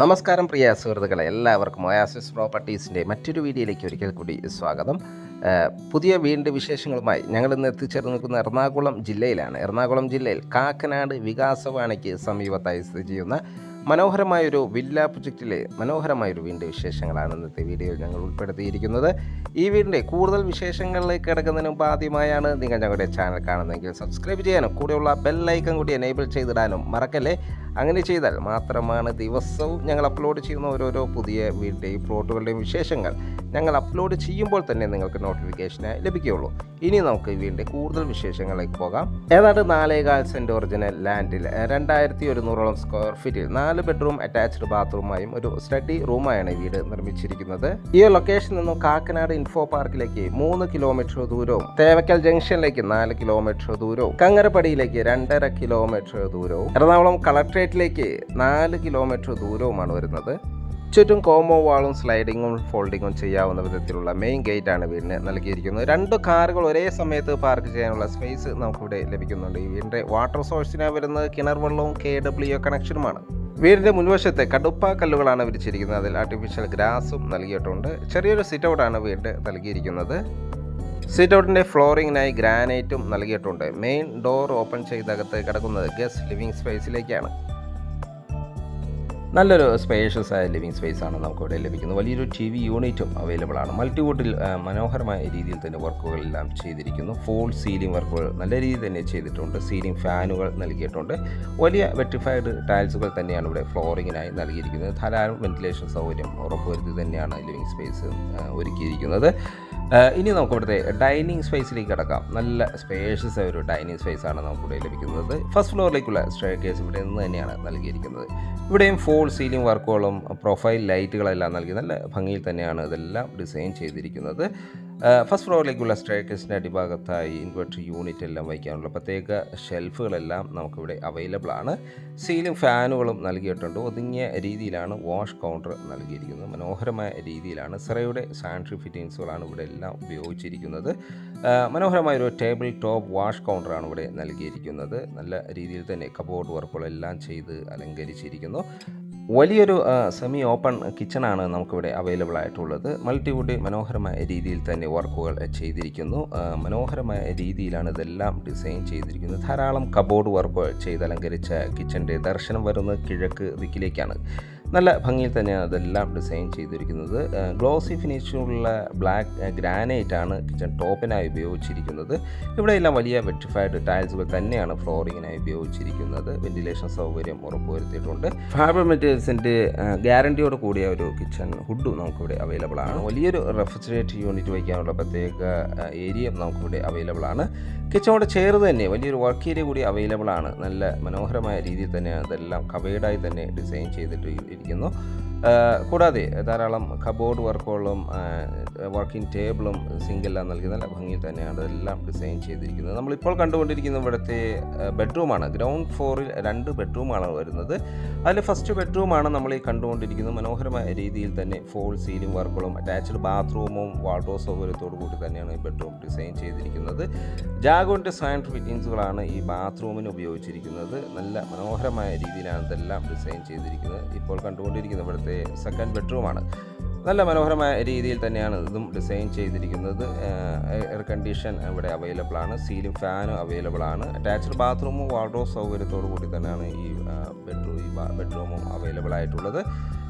നമസ്കാരം പ്രിയ സുഹൃത്തുക്കളെ, എല്ലാവർക്കും ഒയാസിസ് പ്രോപ്പർട്ടീസിൻ്റെ മറ്റൊരു വീഡിയോയിലേക്ക് ഒരിക്കൽ കൂടി സ്വാഗതം. പുതിയ വീടിൻ്റെ വിശേഷങ്ങളുമായി ഞങ്ങളിന്ന് എത്തിച്ചേർന്ന് നിൽക്കുന്ന എറണാകുളം ജില്ലയിലാണ്. എറണാകുളം ജില്ലയിൽ കാക്കനാട് വികാസവാണിക്ക് സമീപത്തായി സ്ഥിതി ചെയ്യുന്ന മനോഹരമായൊരു വില്ല പ്രൊജക്റ്റിലെ മനോഹരമായൊരു വീടിൻ്റെ വിശേഷങ്ങളാണ് ഇന്നത്തെ വീഡിയോയിൽ ഞങ്ങൾ ഉൾപ്പെടുത്തിയിരിക്കുന്നത്. ഈ വീടിൻ്റെ കൂടുതൽ വിശേഷങ്ങളിലേക്ക് കിടക്കുന്നതിന് മുമ്പ് ആദ്യമായാണ് നിങ്ങൾ ഞങ്ങളുടെ ചാനൽ കാണുന്നതെങ്കിൽ സബ്സ്ക്രൈബ് ചെയ്യാനും കൂടെയുള്ള ബെല്ലൈക്കൺ കൂടി എനേബിൾ ചെയ്തിടാനും മറക്കല്ലേ. അങ്ങനെ ചെയ്താൽ മാത്രമാണ് ദിവസവും ഞങ്ങൾ അപ്ലോഡ് ചെയ്യുന്ന ഓരോരോ പുതിയ വീടിൻ്റെയും പ്ലോട്ടുകളുടെയും വിശേഷങ്ങൾ ഞങ്ങൾ അപ്ലോഡ് ചെയ്യുമ്പോൾ തന്നെ നിങ്ങൾക്ക് നോട്ടിഫിക്കേഷനായി ലഭിക്കുകയുള്ളൂ. ഇനി നമുക്ക് ഈ വീടിൻ്റെ കൂടുതൽ വിശേഷങ്ങളിലേക്ക് പോകാം. ഏതാണ്ട് 4.25 സെൻറ്റ് ഒറിജിനൽ ലാൻഡിൽ 2100 സ്ക്വയർ ഫീറ്റിൽ 4 ബെഡ്റൂം അറ്റാച്ച്ഡ് ബാത്റൂമായും ഒരു സ്റ്റഡി റൂമായാണ് ഈ വീട് നിർമ്മിച്ചിരിക്കുന്നത്. ഈ ലൊക്കേഷനിൽ നിന്നും കാക്കനാട് ഇൻഫോ പാർക്കിലേക്ക് 3 കിലോമീറ്റർ ദൂരവും, തേവക്കൽ ജംഗ്ഷനിലേക്ക് 4 കിലോമീറ്റർ ദൂരവും, കങ്ങരപ്പടിയിലേക്ക് 2.5 കിലോമീറ്റർ ദൂരവും, എറണാകുളം കളക്ട്രേറ്റിലേക്ക് 4 കിലോമീറ്റർ ദൂരവുമാണ് വരുന്നത്. ചുറ്റും കോമ്പോ വാളും സ്ലൈഡിങ്ങും ഫോൾഡിങ്ങും ചെയ്യാവുന്ന വിധത്തിലുള്ള മെയിൻ ഗേറ്റാണ് വീടിന് നൽകിയിരിക്കുന്നത്. 2 കാറുകൾ ഒരേ സമയത്ത് പാർക്ക് ചെയ്യാനുള്ള സ്പേസ് നമുക്കിവിടെ ലഭിക്കുന്നുണ്ട്. ഈ വീടിൻ്റെ വാട്ടർ സോഴ്സിനായി വരുന്നത് കിണർ വെള്ളവും KWO കണക്ഷനുമാണ്. വീടിൻ്റെ മുൻവശത്തെ കടുപ്പ കല്ലുകളാണ് വിരിച്ചിരിക്കുന്നത്. അതിൽ ആർട്ടിഫിഷ്യൽ ഗ്രാസും നൽകിയിട്ടുണ്ട്. ചെറിയൊരു സിറ്റ് ഔട്ടാണ് വീടിന് നൽകിയിരിക്കുന്നത്. സിറ്റ് ഔട്ടിൻ്റെ ഫ്ലോറിങ്ങിനായി ഗ്രാനൈറ്റും നൽകിയിട്ടുണ്ട്. മെയിൻ ഡോർ ഓപ്പൺ ചെയ്തകത്ത് കിടക്കുന്നത് ഗസ്റ്റ് ലിവിംഗ് സ്പേസിലേക്കാണ്. നല്ലൊരു സ്പേഷ്യസ് ആയ ലിവിംഗ് സ്പേസാണ് നമുക്കിവിടെ ലഭിക്കുന്നത്. വലിയൊരു TV യൂണിറ്റും അവൈലബിൾ ആണ്. മൾട്ടിവുഡിൽ മനോഹരമായ രീതിയിൽ തന്നെ വർക്കുകളെല്ലാം ചെയ്തിരിക്കുന്നു. ഫോൾ സീലിംഗ് വർക്കുകൾ നല്ല രീതിയിൽ തന്നെ ചെയ്തിട്ടുണ്ട്. സീലിംഗ് ഫാനുകൾ നൽകിയിട്ടുണ്ട്. വലിയ വെട്രിഫൈഡ് ടൈൽസുകൾ തന്നെയാണ് ഇവിടെ ഫ്ലോറിങ്ങിനായി നൽകിയിരിക്കുന്നത്. ധാരാളം വെന്റിലേഷൻ സൗകര്യം ഉറപ്പുവരുത്തി തന്നെയാണ് ലിവിംഗ് സ്പേസ് ഒരുക്കിയിരിക്കുന്നത്. ഇനി നമുക്കിവിടുത്തെ ഡൈനിങ് സ്പേസിലേക്ക് കിടക്കാം. നല്ല സ്പേഷ്യസ് ആയ ഒരു ഡൈനിങ് സ്പേസാണ് നമുക്കിവിടെ ലഭിക്കുന്നത്. ഫസ്റ്റ് ഫ്ലോറിലേക്കുള്ള സ്റ്റെയർകേസ് ഇവിടെ നിന്ന് തന്നെയാണ് നൽകിയിരിക്കുന്നത്. ഇവിടെയും ഫോൾ സീലിംഗ് വർക്കുകളും പ്രൊഫൈൽ ലൈറ്റുകളെല്ലാം നൽകി നല്ല ഭംഗിയിൽ തന്നെയാണ് ഇതെല്ലാം ഡിസൈൻ ചെയ്തിരിക്കുന്നത്. ഫസ്റ്റ് ഫ്ലോറിലേക്കുള്ള സ്റ്റെയർകേസിൻ്റെ അടിഭാഗത്തായി ഇൻവെർട്ടർ യൂണിറ്റ് എല്ലാം വയ്ക്കാനുള്ള പ്രത്യേക ഷെൽഫുകളെല്ലാം നമുക്കിവിടെ അവൈലബിൾ ആണ്. സീലിംഗ് ഫാനുകളും നൽകിയിട്ടുണ്ട്. ഒതുങ്ങിയ രീതിയിലാണ് വാഷ് കൗണ്ടർ നൽകിയിരിക്കുന്നത്. മനോഹരമായ രീതിയിലാണ് സെറയുടെ സാനിറ്ററി ഫിറ്റിങ്സുകളാണ് ഇവിടെ എല്ലാം ഉപയോഗിച്ചിരിക്കുന്നത്. മനോഹരമായൊരു ടേബിൾ ടോപ്പ് വാഷ് കൗണ്ടറാണ് ഇവിടെ നൽകിയിരിക്കുന്നത്. നല്ല രീതിയിൽ തന്നെ കബോർഡ് വർക്കുകളെല്ലാം ചെയ്ത് അലങ്കരിച്ചിരിക്കുന്നു. വലിയൊരു സെമി ഓപ്പൺ കിച്ചണാണ് നമുക്കിവിടെ അവൈലബിൾ ആയിട്ടുള്ളത്. മൾട്ടിവുഡ് മനോഹരമായ രീതിയിൽ തന്നെ വർക്കുകൾ ചെയ്തിരിക്കുന്നു. മനോഹരമായ രീതിയിലാണ് ഇതെല്ലാം ഡിസൈൻ ചെയ്തിരിക്കുന്നത്. ധാരാളം കബോർഡ് വർക്കുകൾ ചെയ്ത് അലങ്കരിച്ച കിച്ചൻ്റെ ദർശനം വരുന്നത് കിഴക്ക് ദിക്കിലേക്കാണ്. നല്ല ഭംഗിയിൽ തന്നെയാണ് അതെല്ലാം ഡിസൈൻ ചെയ്തിരിക്കുന്നത്. ഗ്ലോസി ഫിനിഷിലുള്ള ബ്ലാക്ക് ഗ്രാനൈറ്റ് ആണ് കിച്ചൺ ടോപ്പിനായി ഉപയോഗിച്ചിരിക്കുന്നത്. ഇവിടെയെല്ലാം വലിയ വെട്രിഫൈഡ് ടൈൽസുകൾ തന്നെയാണ് ഫ്ലോറിങ്ങിനായി ഉപയോഗിച്ചിരിക്കുന്നത്. വെന്റിലേഷൻ സൗകര്യം ഉറപ്പുവരുത്തിയിട്ടുണ്ട്. ഫാബ്രിക് മെറ്റീരിയൽസിൻ്റെ ഗ്യാരണ്ടിയോട് കൂടിയ ഒരു കിച്ചൺ ഹുഡും നമുക്കിവിടെ അവൈലബിൾ ആണ്. വലിയൊരു റെഫ്രിജറേറ്റർ യൂണിറ്റ് വയ്ക്കാനുള്ള പ്രത്യേക ഏരിയയും നമുക്കിവിടെ അവൈലബിൾ ആണ്. കിച്ചണോട് ചേർന്ന് തന്നെ വലിയൊരു വർക്ക് ഏരിയ കൂടി അവൈലബിൾ ആണ്. നല്ല മനോഹരമായ രീതിയിൽ തന്നെയാണ് അതെല്ലാം കവേർഡായി തന്നെ ഡിസൈൻ ചെയ്തിട്ട് ഇരിക്കുന്നു. കൂടാതെ ധാരാളം കബോർഡ് വർക്കുകളും വർക്കിംഗ് ടേബിളും സിങ്കെല്ലാം നൽകി നല്ല ഭംഗിയിൽ തന്നെയാണ് അതെല്ലാം ഡിസൈൻ ചെയ്തിരിക്കുന്നത്. നമ്മളിപ്പോൾ കണ്ടുകൊണ്ടിരിക്കുന്ന ഇവിടുത്തെ ബെഡ്റൂമാണ്. ഗ്രൗണ്ട് ഫ്ലോറിൽ 2 ബെഡ്റൂമാണ് വരുന്നത്. അതിൽ ഫസ്റ്റ് ബെഡ്റൂമാണ് നമ്മൾ ഈ കണ്ടുകൊണ്ടിരിക്കുന്നത്. മനോഹരമായ രീതിയിൽ തന്നെ ഫോൾ സീലിംഗ് വർക്കുകളും അറ്റാച്ച്ഡ് ബാത്റൂമും വാർഡ്രോബ് സൗകര്യത്തോടു കൂടി തന്നെയാണ് ഈ ബെഡ്റൂം ഡിസൈൻ ചെയ്തിരിക്കുന്നത്. ജാഗോറിൻ്റെ സാനിറ്ററി ഫിറ്റിങ്സുകളാണ് ഈ ബാത്റൂമിന് ഉപയോഗിച്ചിരിക്കുന്നത്. നല്ല മനോഹരമായ രീതിയിലാണ് ഇതെല്ലാം ഡിസൈൻ ചെയ്തിരിക്കുന്നത്. ഇപ്പോൾ കണ്ടുകൊണ്ടിരിക്കുന്നത് ഇവിടുത്തെ സെക്കൻഡ് ബെഡ്റൂമാണ്. നല്ല മനോഹരമായ രീതിയിൽ തന്നെയാണ് ഇതും ഡിസൈൻ ചെയ്തിരിക്കുന്നത്. എയർ കണ്ടീഷൻ ഇവിടെ അവൈലബിൾ ആണ്. സീലിംഗ് ഫാനും അവൈലബിൾ ആണ്. അറ്റാച്ച്ഡ് ബാത്റൂമും വാർഡ്രോബ് സൗകര്യത്തോടു കൂടി തന്നെയാണ് ഈ ബെഡ്റൂമും അവൈലബിൾ ആയിട്ടുള്ളത്.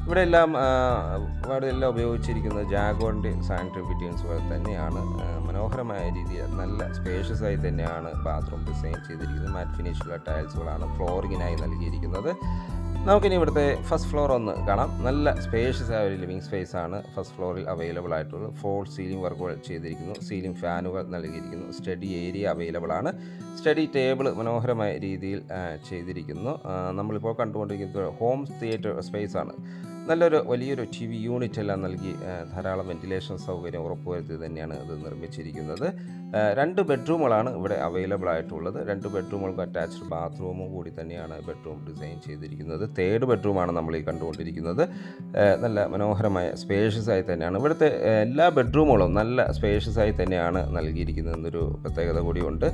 ഇവിടെയെല്ലാം ഉപയോഗിച്ചിരിക്കുന്നത് ജാഗോറിൻ്റെ സാനിറ്ററി ഫിറ്റിങ്സുകൾ തന്നെയാണ്. മനോഹരമായ രീതിയിൽ നല്ല സ്പേഷ്യസ് ആയി തന്നെയാണ് ബാത്റൂം ഡിസൈൻ ചെയ്തിരിക്കുന്നത്. മാറ്റ് ഫിനിഷുള്ള ടൈൽസുകളാണ് ഫ്ലോറിങ്ങിനായി നൽകിയിരിക്കുന്നത്. നമുക്കിനി ഇവിടുത്തെ ഫസ്റ്റ് ഫ്ലോർ ഒന്ന് കാണാം. നല്ല സ്പേഷ്യസ് ആയ ഒരു ലിവിംഗ് സ്പേസ് ആണ് ഫസ്റ്റ് ഫ്ലോറിൽ അവൈലബിൾ ആയിട്ടുള്ളത്. ഫോൾ സീലിംഗ് വർക്കുകൾ ചെയ്തിരിക്കുന്നു. സീലിംഗ് ഫാനുകൾ നൽകിയിരിക്കുന്നു. സ്റ്റഡി ഏരിയ അവൈലബിൾ ആണ്. സ്റ്റഡി ടേബിൾ മനോഹരമായ രീതിയിൽ ചെയ്തിരിക്കുന്നു. നമ്മളിപ്പോൾ കണ്ടുകൊണ്ടിരിക്കുന്നത് ഹോം തിയേറ്റർ സ്പേസ് ആണ്. നല്ലൊരു വലിയൊരു ടി വി യൂണിറ്റ് എല്ലാം നൽകി ധാരാളം വെന്റിലേഷൻ സൗകര്യം ഉറപ്പുവരുത്തി തന്നെയാണ് ഇത് നിർമ്മിച്ചിരിക്കുന്നത്. 2 ബെഡ്റൂമുകളാണ് ഇവിടെ അവൈലബിൾ ആയിട്ടുള്ളത്. 2 ബെഡ്റൂമുകൾക്ക് അറ്റാച്ച്ഡ് ബാത്റൂമും കൂടി തന്നെയാണ് ബെഡ്റൂം ഡിസൈൻ ചെയ്തിരിക്കുന്നത്. 3rd ബെഡ്റൂമാണ് നമ്മൾ ഈ കണ്ടുകൊണ്ടിരിക്കുന്നത്. നല്ല മനോഹരമായ സ്പേഷ്യസ് ആയി തന്നെയാണ് ഇവിടുത്തെ എല്ലാ ബെഡ്റൂമുകളും നല്ല സ്പേഷ്യസ് ആയി തന്നെയാണ് നൽകിയിരിക്കുന്നത് എന്നൊരു പ്രത്യേകത കൂടിയുണ്ട്.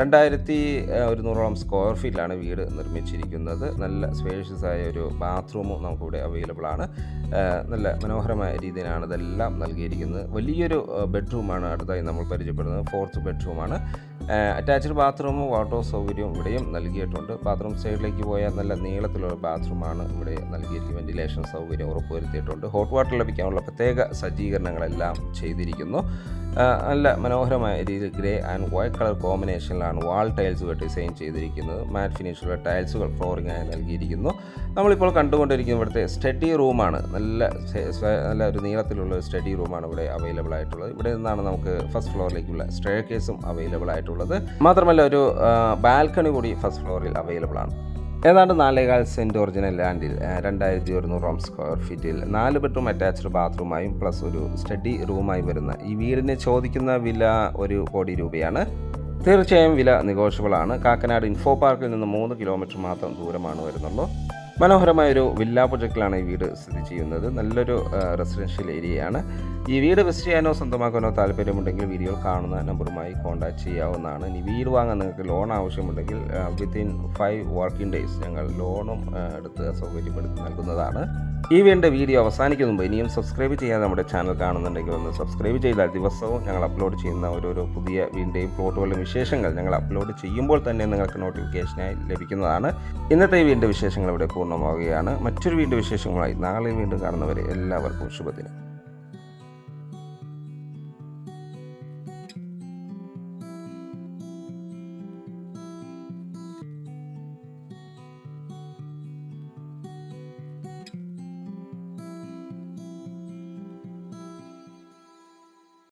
2100 സ്ക്വയർ ഫീറ്റിലാണ് വീട് നിർമ്മിച്ചിരിക്കുന്നത്. നല്ല സ്പേഷ്യസ് ആയ ഒരു ബാത്റൂമും നമുക്കിവിടെ അവൈലബിൾ ആണ്. നല്ല മനോഹരമായ രീതിയിലാണ് ഇതെല്ലാം നൽകിയിരിക്കുന്നത്. വലിയൊരു ബെഡ്റൂമാണ് അടുത്തായി നമ്മൾ പരിചയപ്പെടുന്നത്. 4th ബെഡ്റൂമാണ്. അറ്റാച്ച്ഡ് ബാത്റൂമും വാട്ടർ സൗകര്യവും ഇവിടെയും നൽകിയിട്ടുണ്ട്. ബാത്റൂം സൈഡിലേക്ക് പോയാൽ നല്ല നീളത്തിലുള്ള ബാത്റൂമാണ് ഇവിടെ നൽകിയിരിക്കുന്നത്. വെന്റിലേഷൻ സൗകര്യം ഉറപ്പുവരുത്തിയിട്ടുണ്ട്. ഹോട്ട് വാട്ടർ ലഭിക്കാനുള്ള പ്രത്യേക സജ്ജീകരണങ്ങളെല്ലാം ചെയ്തിരിക്കുന്നു. നല്ല മനോഹരമായ രീതിയിൽ ഗ്രേ ആൻഡ് വൈറ്റ് കളർ കോമ്പിനേഷനിലാണ് വാൾ ടൈൽസുകൾ ഡിസൈൻ ചെയ്തിരിക്കുന്നത്. മാറ്റ് ഫിനിഷുള്ള ടൈൽസുകൾ ഫ്ലോറിംഗായി നൽകിയിരിക്കുന്നു. നമ്മളിപ്പോൾ കണ്ടുകൊണ്ടിരിക്കുന്ന ഇവിടുത്തെ സ്റ്റഡി റൂമാണ്. നല്ല ഒരു നീളത്തിലുള്ള സ്റ്റഡി റൂമാണ് ഇവിടെ അവൈലബിൾ ആയിട്ടുള്ളത്. ഇവിടെ നിന്നാണ് നമുക്ക് ഫസ്റ്റ് ഫ്ലോറിലേക്കുള്ള സ്റ്റെയർകേസും അവൈലബിൾ ആയിട്ടുള്ളത്. മാത്രമല്ല ഒരു ബാൽക്കണി കൂടി ഫസ്റ്റ് ഫ്ലോറിൽ അവൈലബിൾ ആണ്. ഏതാണ്ട് 4.25 സെൻറ്റ് ഒറിജിനൽ ലാൻഡിൽ 2100 സ്ക്വയർ ഫീറ്റിൽ 4 ബെഡ്റൂം അറ്റാച്ച്ഡ് ബാത്റൂമായും പ്ലസ് ഒരു സ്റ്റഡി റൂമായി വരുന്ന ഈ വീടിന് ചോദിക്കുന്ന വില 1 കോടി രൂപയാണ്. തീർച്ചയായും വില നെഗോഷ്യബിൾ ആണ്. കാക്കനാട് ഇൻഫോ പാർക്കിൽ നിന്ന് 3 കിലോമീറ്റർ മാത്രം ദൂരമാണ് വരുന്നുള്ളൂ. മനോഹരമായൊരു വില്ല പ്രൊജക്റ്റിലാണ് ഈ വീട് സ്ഥിതി ചെയ്യുന്നത്. നല്ലൊരു റെസിഡൻഷ്യൽ ഏരിയയാണ്. ഈ വീട് വിസിറ്റ് ചെയ്യാനോ സ്വന്തമാക്കാനോ താല്പര്യമുണ്ടെങ്കിൽ വീഡിയോയിൽ കാണുന്ന നമ്പറുമായി കോൺടാക്റ്റ് ചെയ്യാവുന്നതാണ്. ഇനി വീട് വാങ്ങാൻ നിങ്ങൾക്ക് ലോൺ ആവശ്യമുണ്ടെങ്കിൽ വിത്തിൻ 5 വർക്കിംഗ് ഡേയ്സ് ഞങ്ങൾ ലോണും എടുത്ത് സൗകര്യപ്പെടുത്തി നൽകുന്നതാണ്. ഈ വീടിൻ്റെ വീഡിയോ അവസാനിക്കുന്ന മുമ്പ് ഇനിയും സബ്സ്ക്രൈബ് ചെയ്യാതെ നമ്മുടെ ചാനൽ കാണുന്നുണ്ടെങ്കിൽ ഒന്ന് സബ്സ്ക്രൈബ് ചെയ്താൽ ദിവസവും ഞങ്ങൾ അപ്ലോഡ് ചെയ്യുന്ന ഓരോരോ പുതിയ വീടിൻ്റെയും പ്ലോട്ടുകളുടെയും വിശേഷങ്ങൾ ഞങ്ങൾ അപ്ലോഡ് ചെയ്യുമ്പോൾ തന്നെ നിങ്ങൾക്ക് നോട്ടിഫിക്കേഷനായി ലഭിക്കുന്നതാണ്. ഇന്നത്തെ വീടിൻ്റെ വിശേഷങ്ങൾ ഇവിടെ പൂർണ്ണമാവുകയാണ്. മറ്റൊരു വീടിൻ്റെ വിശേഷങ്ങളുമായി നാളെ വീണ്ടും കാണുന്നവരെ എല്ലാവർക്കും ശുഭദിനം.